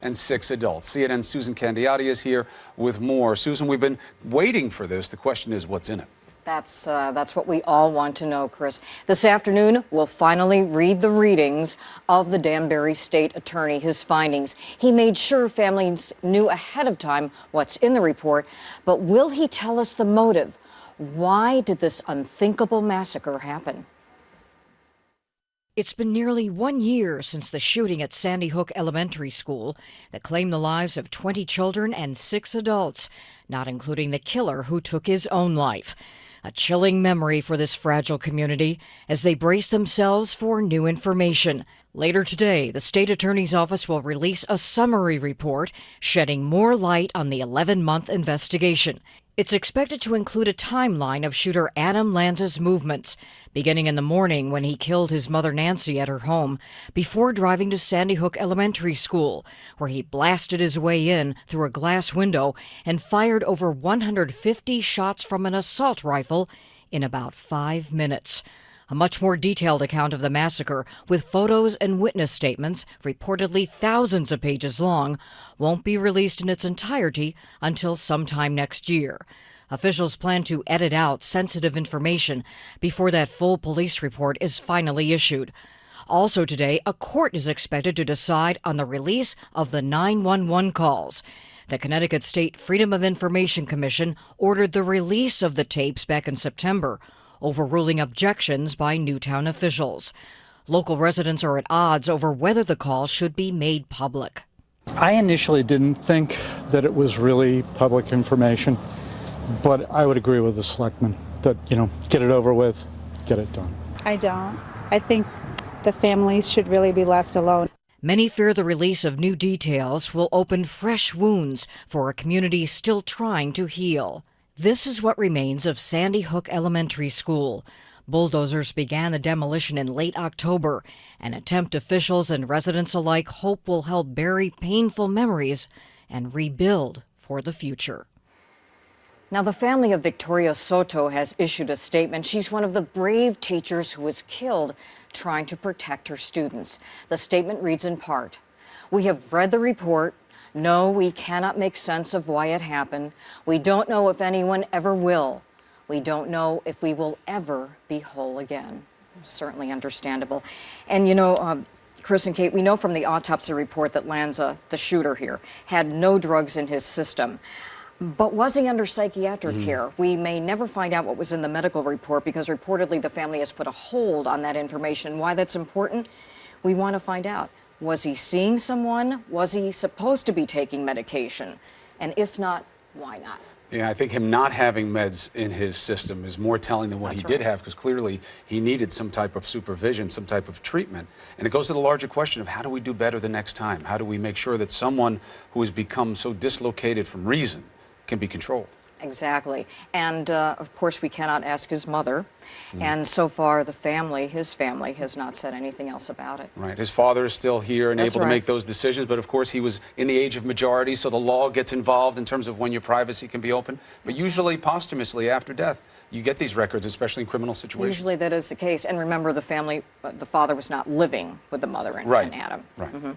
And 6 adults. CNN's Susan Candiati is here with more. Susan, we've been waiting for this. The question is, what's in it? That's what we all want to know, Chris. This afternoon, we'll finally read the readings of the Danbury State Attorney, his findings. He made sure families knew ahead of time what's in the report, but will he tell us the motive? Why did this unthinkable massacre happen? It's been nearly 1 year since the shooting at Sandy Hook Elementary School that claimed the lives of 20 children and 6 adults, not including the killer who took his own life. A chilling memory for this fragile community as they brace themselves for new information. Later today, the state attorney's office will release a summary report shedding more light on the 11-month investigation. It's expected to include a timeline of shooter Adam Lanza's movements, beginning in the morning when he killed his mother Nancy at her home, before driving to Sandy Hook Elementary School, where he blasted his way in through a glass window and fired over 150 shots from an assault rifle in about 5 minutes. A much more detailed account of the massacre, with photos and witness statements, reportedly thousands of pages long, won't be released in its entirety until sometime next year. Officials plan to edit out sensitive information before that full police report is finally issued. Also today, a court is expected to decide on the release of the 911 calls. The Connecticut State Freedom of Information Commission ordered the release of the tapes back in September, overruling objections by Newtown officials. Local residents are at odds over whether the call should be made public. I initially didn't think that it was really public information, but I would agree with the selectman that, get it over with, get it done. I don't. I think the families should really be left alone. Many fear the release of new details will open fresh wounds for a community still trying to heal. This is what remains of Sandy Hook Elementary School. Bulldozers began the demolition in late October, an attempt officials and residents alike hope will help bury painful memories and rebuild for the future. Now, the family of Victoria Soto has issued a statement. She's one of the brave teachers who was killed trying to protect her students. The statement reads in part, "We have read the report. No, we cannot make sense of why it happened. We don't know if anyone ever will. We don't know if we will ever be whole again." Certainly understandable. And Chris and Kate, we know from the autopsy report that Lanza, the shooter here, had no drugs in his system. But was he under psychiatric care? We may never find out what was in the medical report because reportedly the family has put a hold on that information. Why that's important? We want to find out. Was he seeing someone? Was he supposed to be taking medication? And if not, why not? Yeah, I think him not having meds in his system is more telling than what he did have, because clearly he needed some type of supervision, some type of treatment. And it goes to the larger question of how do we do better the next time? How do we make sure that someone who has become so dislocated from reason can be controlled? Exactly. And of course, we cannot ask his mother. And so far, his family, has not said anything else about it. Right. His father is still here and able to make those decisions. But of course, he was in the age of majority, so the law gets involved in terms of when your privacy can be open. But usually posthumously after death, you get these records, especially in criminal situations. Usually that is the case. And remember, the father was not living with the mother and Adam. Right.